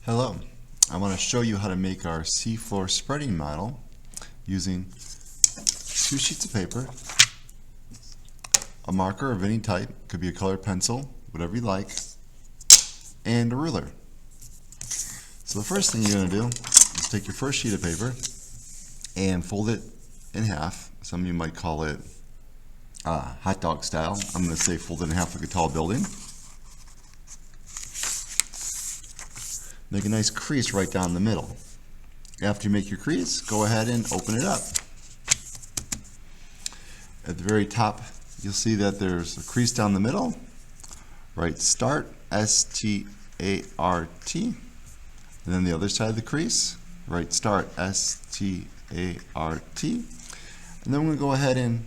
Hello, I want to show you how to make our seafloor spreading model using 2 sheets of paper, a marker of any type, could be a colored pencil, whatever you like, and a ruler. So the first thing you're going to do is take your first sheet of paper and fold it in half. Some of you might call it hot dog style. I'm going to say fold it in half like a tall building. Make a nice crease right down the middle. After you make your crease, go ahead and open it up. At the very top, you'll see that there's a crease down the middle. Write start, S-T-A-R-T. And then the other side of the crease, write start, S-T-A-R-T. And then we're going to go ahead and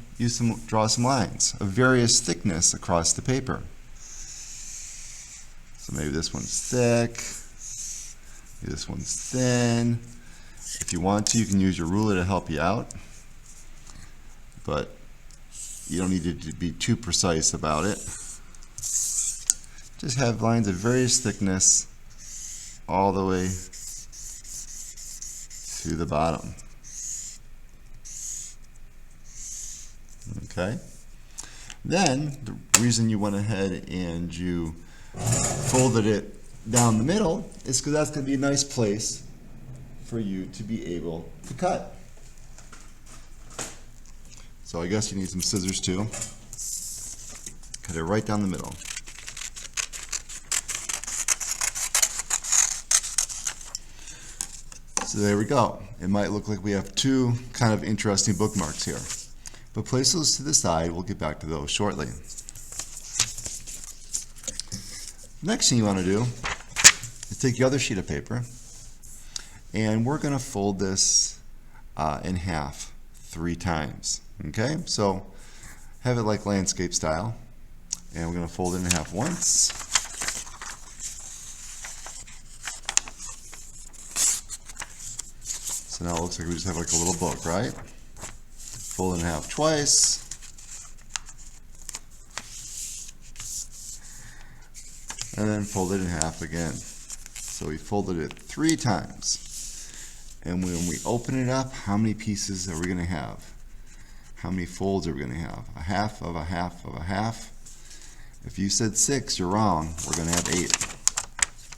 draw some lines of various thickness across the paper. So maybe this one's thick. This one's thin. If you want to, you can use your ruler to help you out, but you don't need to be too precise about it. Just have lines of various thickness all the way to the bottom. Okay? Then, the reason you went ahead and you folded it down the middle is because that's going to be a nice place for you to be able to cut. So I guess you need some scissors too. Cut it right down the middle. So there we go. It might look like we have two kind of interesting bookmarks here, but place those to the side. We'll get back to those shortly. Next thing you want to do is take your other sheet of paper, and we're going to fold this in half 3 times. Okay, so have it like landscape style, and we're going to fold it in half once, so now it looks like we just have like a little book, right? Fold it in half twice, and then fold it in half again. So we folded it 3 times. And when we open it up, how many pieces are we going to have? How many folds are we going to have? A half of a half of a half. If you said 6, you're wrong. We're going to have 8.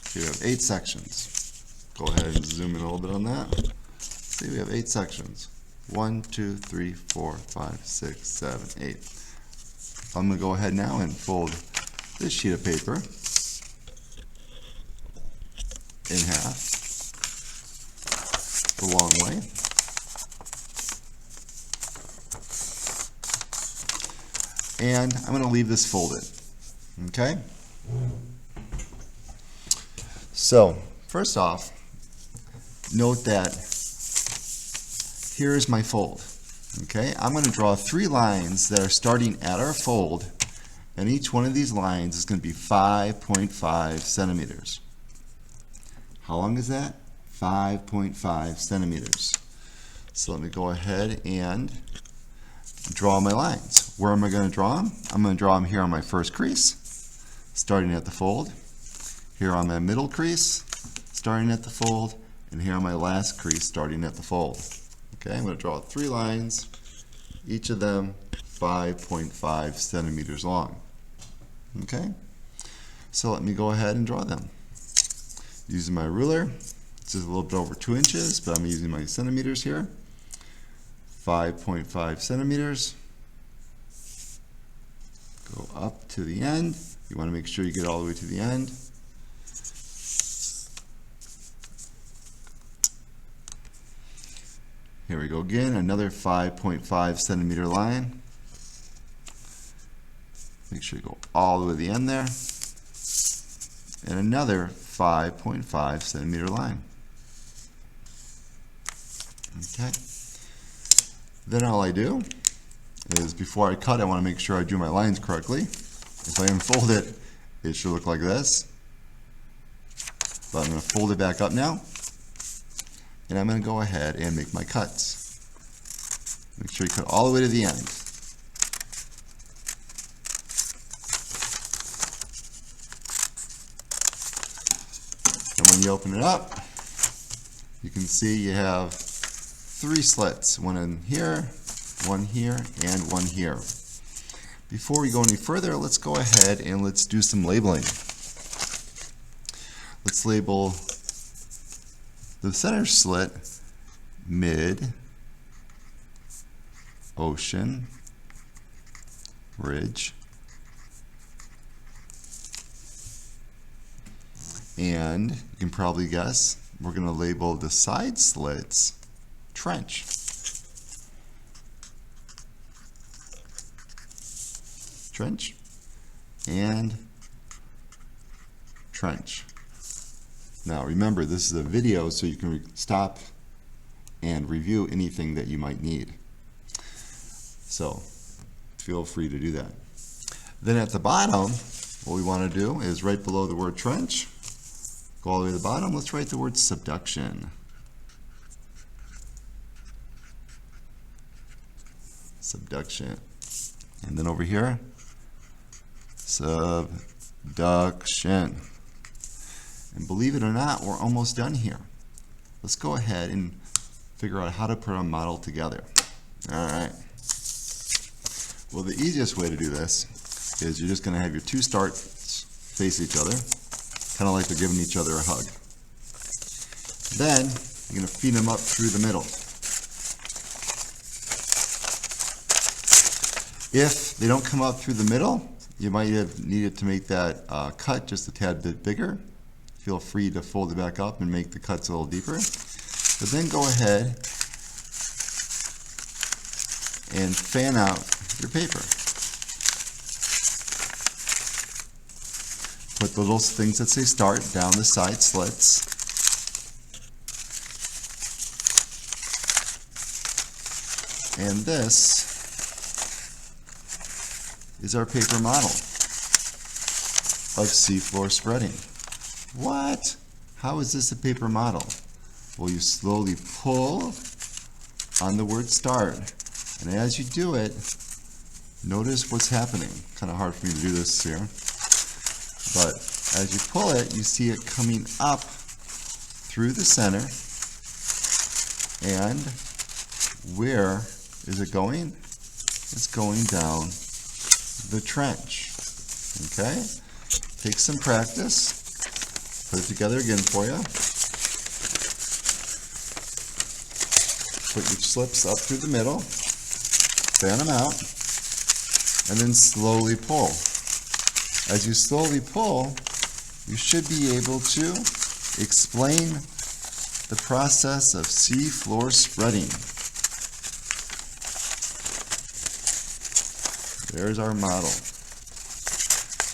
So you have 8 sections. Go ahead and zoom in a little bit on that. See, we have 8 sections. 1, 2, 3, 4, 5, 6, 7, 8. I'm going to go ahead now and fold this sheet of paper in half the long way. And I'm going to leave this folded. Okay? So, first off, note that here's my fold. Okay? I'm going to draw 3 lines that are starting at our fold, and each one of these lines is going to be 5.5 centimeters. How long is that? 5.5 centimeters. So let me go ahead and draw my lines. Where am I going to draw them? I'm going to draw them here on my first crease, starting at the fold, here on my middle crease, starting at the fold, and here on my last crease, starting at the fold. Okay, I'm going to draw 3 lines, each of them 5.5 centimeters long. Okay, so let me go ahead and draw them. Using my ruler, this is a little bit over 2 inches, but I'm using my centimeters here. 5.5 centimeters. Go up to the end. You want to make sure you get all the way to the end. Here we go again, another 5.5 centimeter line. Make sure you go all the way to the end there. And another 5.5 centimeter line. Okay. Then all I do is, before I cut, I want to make sure I do my lines correctly. If I unfold it, it should look like this. But I'm going to fold it back up now, and I'm going to go ahead and make my cuts. Make sure you cut all the way to the end. And when you open it up, you can see you have 3 slits, one in here, one here, and one here. Before we go any further, let's go ahead and let's do some labeling. Let's label the center slit mid, ocean, ridge, and you can probably guess we're going to label the side slits trench. Trench and trench. Now remember, this is a video, so you can stop and review anything that you might need. So feel free to do that. Then at the bottom, what we want to do is right below the word trench, go all the way to the bottom, let's write the word subduction. Subduction. And then over here, subduction. And believe it or not, we're almost done here. Let's go ahead and figure out how to put our model together. Alright. Well, the easiest way to do this is you're just going to have your 2 starts face each other, kind of like they're giving each other a hug. Then you're going to feed them up through the middle. If they don't come up through the middle, you might have needed to make that cut just a tad bit bigger. Feel free to fold it back up and make the cuts a little deeper. But then go ahead and fan out your paper. Put the little things that say start down the side slits. And this is our paper model of seafloor spreading. What? How is this a paper model? Well, you slowly pull on the word start, and as you do it, notice what's happening. Kind of hard for me to do this here, but as you pull it, you see it coming up through the center, and where is it going? It's going down the trench. Okay? Take some practice. Put it together again for you. Put your slips up through the middle, fan them out, and then slowly pull. As you slowly pull, you should be able to explain the process of seafloor spreading. There's our model.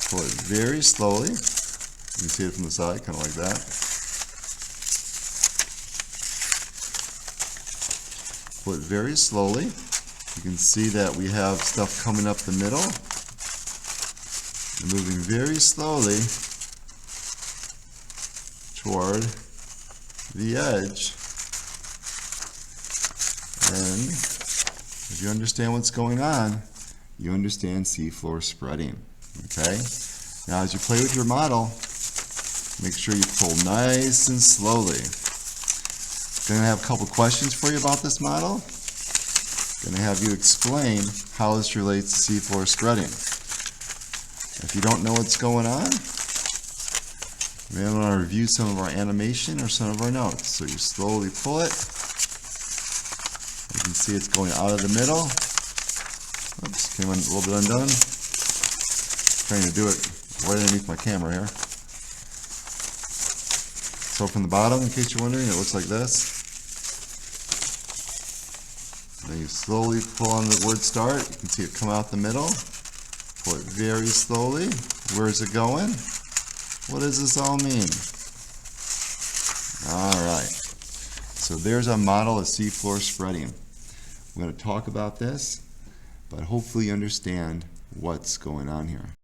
Pull it very slowly. You can see it from the side, kind of like that. Pull it very slowly. You can see that we have stuff coming up the middle. And moving very slowly toward the edge. And if you understand what's going on, you understand seafloor spreading. Okay? Now as you play with your model, make sure you pull nice and slowly. Going to have a couple questions for you about this model. Going to have you explain how this relates to seafloor spreading. If you don't know what's going on, you may want to review some of our animation or some of our notes. So you slowly pull it. You can see it's going out of the middle. Oops, came a little bit undone. Trying to do it right underneath my camera here. So from the bottom, in case you're wondering, it looks like this. Then you slowly pull on the word start. You can see it come out the middle. Pull it very slowly. Where is it going? What does this all mean? Alright. So there's a model of seafloor spreading. We're going to talk about this, but hopefully you understand what's going on here.